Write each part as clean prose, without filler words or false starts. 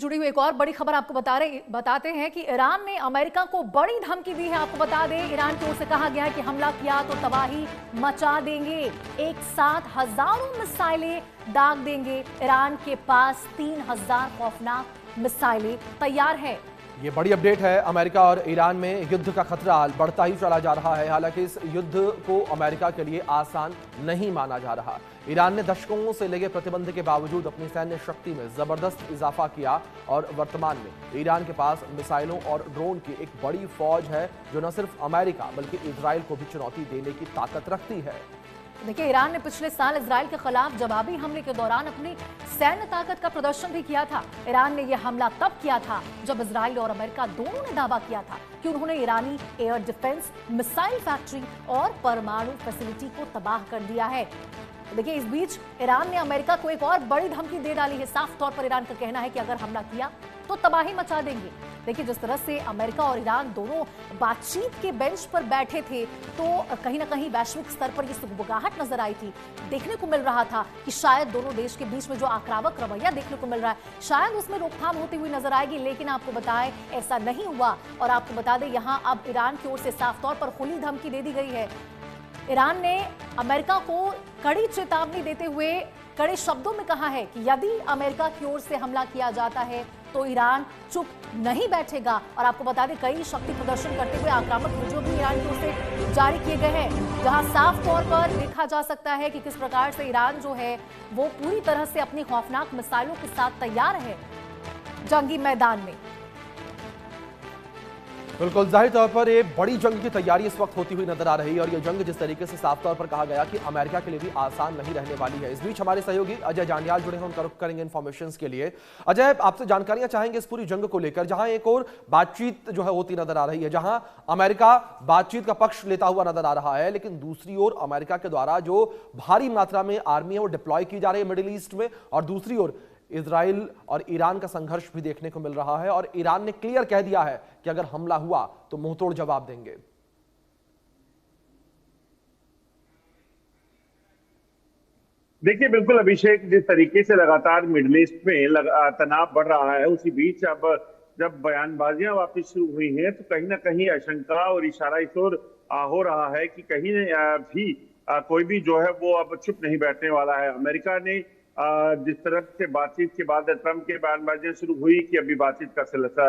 जुड़ी हुई एक और बड़ी खबर आपको बताते हैं कि ईरान ने अमेरिका को बड़ी धमकी दी है। आपको बता दें, ईरान की ओर से कहा गया है कि हमला किया तो तबाही मचा देंगे, एक साथ हजारों मिसाइलें दाग देंगे। ईरान के पास 3000 खौफनाक मिसाइलें तैयार है। ये बड़ी अपडेट है। अमेरिका और ईरान में युद्ध का खतरा बढ़ता ही चला जा रहा है। हालांकि इस युद्ध को अमेरिका के लिए आसान नहीं माना जा रहा। ईरान ने दशकों से लगे प्रतिबंध के बावजूद अपनी सैन्य शक्ति में जबरदस्त इजाफा किया और वर्तमान में ईरान के पास मिसाइलों और ड्रोन की एक बड़ी फौज है जो न सिर्फ अमेरिका बल्कि इजराइल को भी चुनौती देने की ताकत रखती है। देखिए, ईरान ने पिछले साल इजराइल के खिलाफ जवाबी हमले के दौरान अपनी सैन्य ताकत का प्रदर्शन भी किया था। ईरान ने यह हमला तब किया था जब इजराइल और अमेरिका दोनों ने दावा किया था कि उन्होंने ईरानी एयर डिफेंस, मिसाइल फैक्ट्री और परमाणु फैसिलिटी को तबाह कर दिया है। देखिए, इस बीच ईरान ने अमेरिका को एक और बड़ी धमकी दे डाली है। साफ तौर पर ईरान का कहना है कि अगर हमला किया तो तबाही मचा देंगे। देखिए, जिस तरह से अमेरिका और ईरान दोनों बातचीत के बेंच पर बैठे थे तो कहीं ना कहीं वैश्विक स्तर पर ये सुगबुगाहट नजर आई थी। देखने को मिल रहा था कि शायद दोनों देश के बीच में जो आक्रामक रवैया देखने को मिल रहा है, शायद उसमें रोकथाम होती हुई नजर आएगी। लेकिन आपको बताएं, ऐसा नहीं हुआ। और आपको बता दें, यहाँ अब ईरान की ओर से साफ तौर पर खुली धमकी दे दी गई है। ईरान ने अमेरिका को कड़ी चेतावनी देते हुए कड़े शब्दों में कहा है कि यदि अमेरिका की ओर से हमला किया जाता है तो ईरान चुप नहीं बैठेगा। और आपको बता दें, कई शक्ति प्रदर्शन करते हुए आक्रामक वीडियो भी ईरान की ओर से जारी किए गए हैं, जहां साफ तौर पर देखा जा सकता है कि किस प्रकार से ईरान जो है वो पूरी तरह से अपनी खौफनाक मिसाइलों के साथ तैयार है जंगी मैदान में। बिल्कुल, जाहिर तौर पर ये बड़ी जंग की तैयारी इस वक्त होती हुई नजर आ रही है और ये जंग जिस तरीके से साफ तौर पर कहा गया कि अमेरिका के लिए भी आसान नहीं रहने वाली है। इस बीच हमारे सहयोगी अजय जांडियाल जुड़े हैं, उनका रुख करेंगे इन्फॉर्मेशन के लिए। अजय, आपसे जानकारियां चाहेंगे इस पूरी जंग को लेकर, जहां एक और बातचीत जो है होती नजर आ रही है, जहां अमेरिका बातचीत का पक्ष लेता हुआ नजर आ रहा है, लेकिन दूसरी ओर अमेरिका के द्वारा जो भारी मात्रा में आर्मी है वो डिप्लॉय की जा रही है मिडिल ईस्ट में, और दूसरी ओर इजराइल और ईरान का संघर्ष भी देखने को मिल रहा है। और ईरान ने क्लियर कह दिया है कि अगर हमला हुआ तो मुंहतोड़ जवाब देंगे। देखिए, बिल्कुल अभिषेक, जिस तरीके से लगातार मिडिल ईस्ट में तनाव बढ़ रहा है, उसी बीच अब जब बयानबाजियां वापस शुरू हुई हैं तो कहीं ना कहीं आशंका और इशारा इस ओर हो रहा है कि कहीं भी कोई भी जो है वो अब चुप नहीं बैठने वाला है। अमेरिका ने जिस तरह से बातचीत के बाद ट्रंप के बयानबाजियां शुरू हुई कि अभी बातचीत का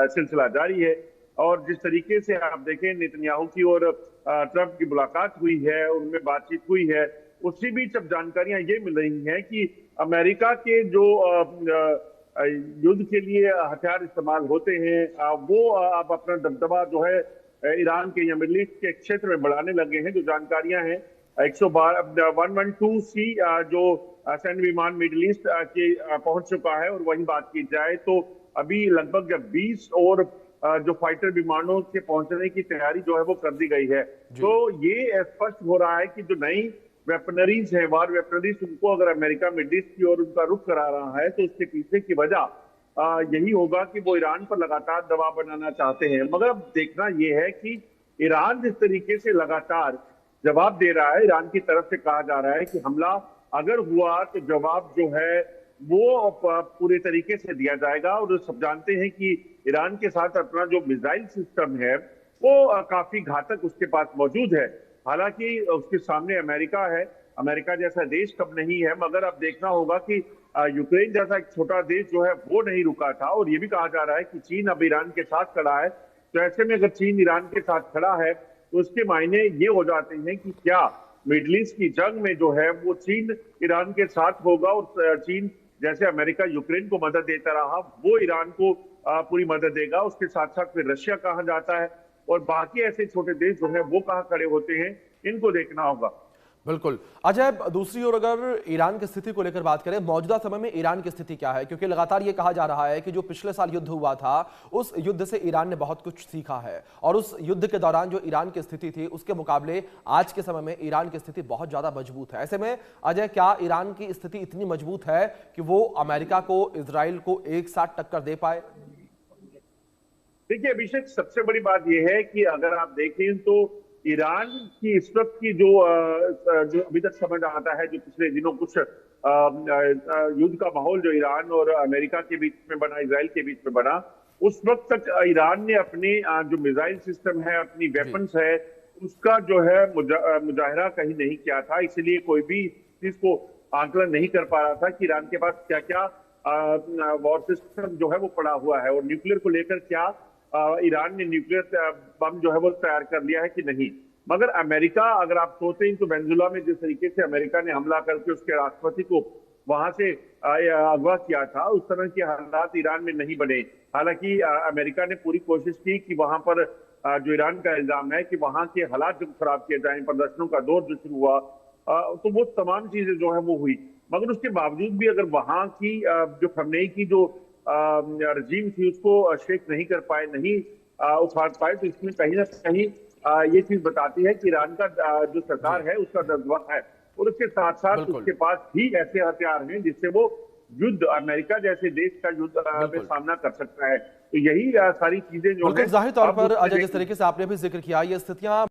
सिलसिला जारी है, और जिस तरीके से आप देखें नेतन्याहू की और ट्रंप की मुलाकात हुई है, उनमें बातचीत हुई है, उसी बीच अब जानकारियां ये मिल रही हैं कि अमेरिका के जो युद्ध के लिए हथियार इस्तेमाल होते हैं वो अब अपना दबदबा जो है ईरान के या मिडल ईस्ट के क्षेत्र में बढ़ाने लगे हैं। जो जानकारियां हैं 112C जो सैन्य विमान मिडिल ईस्ट के पहुंच चुका है, और वहीं बात की जाए तो अभी लगभग 20 और जो फाइटर विमानों के पहुंचने की तैयारी जो है वो कर दी गई है। तो ये स्पष्ट हो रहा है कि जो नई वेपनरीज है, वार वेपनरीज, उनको अगर अमेरिका मिडिल ईस्ट की ओर उनका रुख करा रहा है तो उसके पीछे की वजह यही होगा कि वो ईरान पर लगातार दबाव बनाना चाहते हैं। मगर अब देखना यह है कि ईरान जिस तरीके से लगातार जवाब दे रहा है, ईरान की तरफ से कहा जा रहा है कि हमला अगर हुआ तो जवाब जो है वो पूरे तरीके से दिया जाएगा। और सब जानते हैं कि ईरान के साथ अपना जो मिसाइल सिस्टम है वो काफी घातक उसके पास मौजूद है। हालांकि उसके सामने अमेरिका है, अमेरिका जैसा देश कब नहीं है, मगर अब देखना होगा कि यूक्रेन जैसा एक छोटा देश जो है वो नहीं रुका था। और ये भी कहा जा रहा है कि चीन अब ईरान के साथ खड़ा है। तो ऐसे में अगर चीन ईरान के साथ खड़ा है तो उसके मायने ये हो जाते हैं कि क्या मिडल ईस्ट की जंग में जो है वो चीन ईरान के साथ होगा, और चीन जैसे अमेरिका यूक्रेन को मदद देता रहा वो ईरान को पूरी मदद देगा। उसके साथ साथ फिर रशिया कहाँ जाता है और बाकी ऐसे छोटे देश जो है वो कहाँ खड़े होते हैं, इनको देखना होगा। बिल्कुल अजय, दूसरी ओर अगर ईरान की स्थिति को लेकर बात करें, मौजूदा समय में ईरान की स्थिति क्या है? क्योंकि लगातार ये कहा जा रहा है कि जो पिछले साल युद्ध हुआ था उस युद्ध से ईरान ने बहुत कुछ सीखा है, और उस युद्ध के दौरान जो ईरान की स्थिति थी उसके मुकाबले आज के समय में ईरान की स्थिति बहुत ज्यादा मजबूत है। ऐसे में अजय, क्या ईरान की स्थिति इतनी मजबूत है कि वो अमेरिका को, इजराइल को एक साथ टक्कर दे पाए? देखिए अभिषेक, सबसे बड़ी बात यह है कि अगर आप देखें तो ईरान की इस वक्त की जो अभी तक समझ आता है, जो पिछले दिनों कुछ युद्ध का माहौल जो ईरान और अमेरिका के बीच में बना, इजराइल के बीच में बना, उस वक्त तक ईरान ने अपने जो मिसाइल सिस्टम है, अपनी वेपन्स है, उसका जो है मुजाहरा कहीं नहीं किया था। इसलिए कोई भी चीज को आंकलन नहीं कर पा रहा था कि ईरान के पास क्या क्या वॉर सिस्टम जो है वो पड़ा हुआ है, और न्यूक्लियर को लेकर क्या ईरान ने न्यूक्लियर बम जो है वो तैयार कर लिया है कि नहीं। मगर अमेरिका, अगर आप सोचते हैं तो वेनेजुला में जिस तरीके से अमेरिका ने हमला करके उसके राष्ट्रपति को वहां से अगवा किया था, उस तरह के हालात ईरान में नहीं बने। हालांकि अमेरिका ने पूरी कोशिश की कि वहां पर जो ईरान का इल्जाम है कि वहां के हालात जब खराब किए जाए, प्रदर्शनों का दौर जो शुरू हुआ, तो वो तमाम चीजें जो है वो हुई। मगर उसके बावजूद भी अगर वहां की जो खमनेई की जो रजीम थी उसको शेक नहीं कर पाए, नहीं उखाड़ पाए, तो इसमें कहीं ना कहीं ये चीज बताती है कि ईरान का जो सरकार है उसका दबदबा है, और उसके साथ साथ उसके पास भी ऐसे हथियार हैं जिससे वो युद्ध, अमेरिका जैसे देश का युद्ध में सामना कर सकता है। तो यही सारी चीजें जो है जाहिर तौर पर अजय, जिस तरीके से आपने भी जिक्र किया, ये स्थितियां